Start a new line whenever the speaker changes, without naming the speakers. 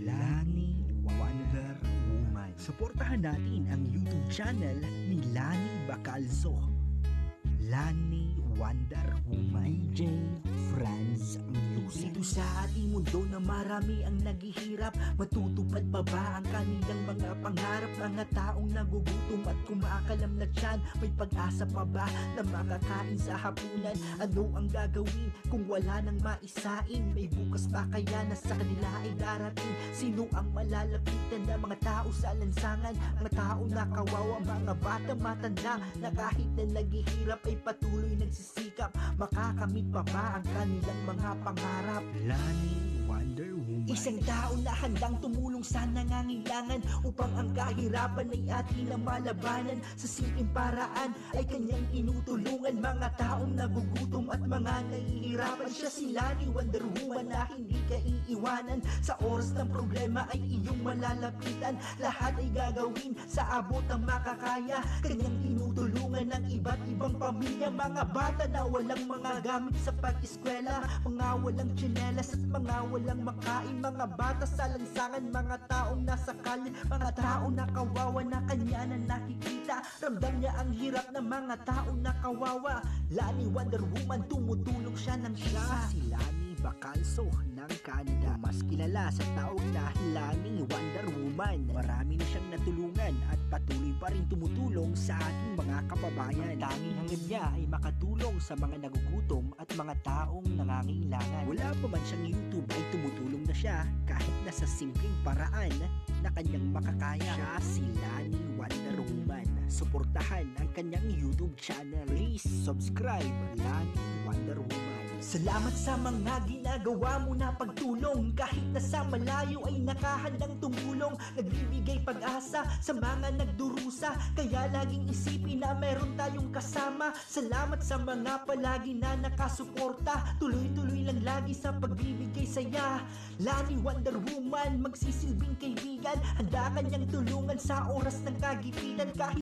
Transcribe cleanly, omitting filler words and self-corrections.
Lani Wonder Woman. Suportahan natin ang YouTube channel ni Lani Bacalzo. Lani Wonder Woman. DJ Franz Music. Dito sa ating mundo na marami ang naghihirap, matutupad pa ba ang kanilang mga pangarap? Mga taong nagugutom at kumakalam na tiyan, may pag-asa pa ba na makakain sa hapunan? Ano ang gagawin kung wala nang maisain? May bukas pa kaya na sa kanila ay darating? Sino ang malalapitan na mga tao sa lansangan? Mga tao na kawawa, mga bata matanda na kahit na naghihirap ay patuloy nagsisikap. Makakamit pa ba ang kanilang mga pangarap? Lani Wonder Woman. Isang tao na handang tumulong sa nangangailangan upang ang kahirapan ay atin na malabanan. Sa simpleng paraan ay kanyang tinutulungan mga taong nagugutom at mga nahihirapan. Siya si Lani Wonder Woman na hindi ka iiwanan. Sa oras ng problema ay iyong malalapitan. Lahat ay gagawin sa abot ng makakaya. Kanyang tinutulungan ng iba't ibang pamilya. Mga bata na walang mga gamit sa pag-eskwela, mga walang tsinelas at mga walang makain. Mga bata sa lansangan, mga taong nasa kalye, mga taong nakawawa na kanya na nakikita. Ramdam niya ang hirap ng mga taong nakawawa. Lani Wonder Woman, tumutulong siya ng siya. Si Lani Bacalzo ng Canada, mas kilala sa tawag na Lani Wonder Woman. Marami na siyang natulungan at patuloy pa rin tumutulong sa ating mga kababayan. Ang tanging hangad niya ay makatulong sa mga nagugutom at mga taong nangangailangan. Wala pa man siyang YouTube ay tumutulong na siya kahit na sa simpleng paraan na kanyang makakaya. Siya si Lani Wonder Woman. Suportahan ang kanyang YouTube channel. Please subscribe Lani Wonder Woman. Salamat sa mga ginagawa mo na pagtulong. Kahit nasa malayo ay nakahandang tumulong. Nagbibigay pag-asa sa mga nagdurusa. Kaya laging isipin na meron tayong kasama. Salamat sa mga palagi na nakasuporta. Tuloy-tuloy lang lagi sa pagbibigay saya. Lani Wonder Woman, magsisilbing kaibigan. Handa kanyang tulungan sa oras ng kagipitan. Kahit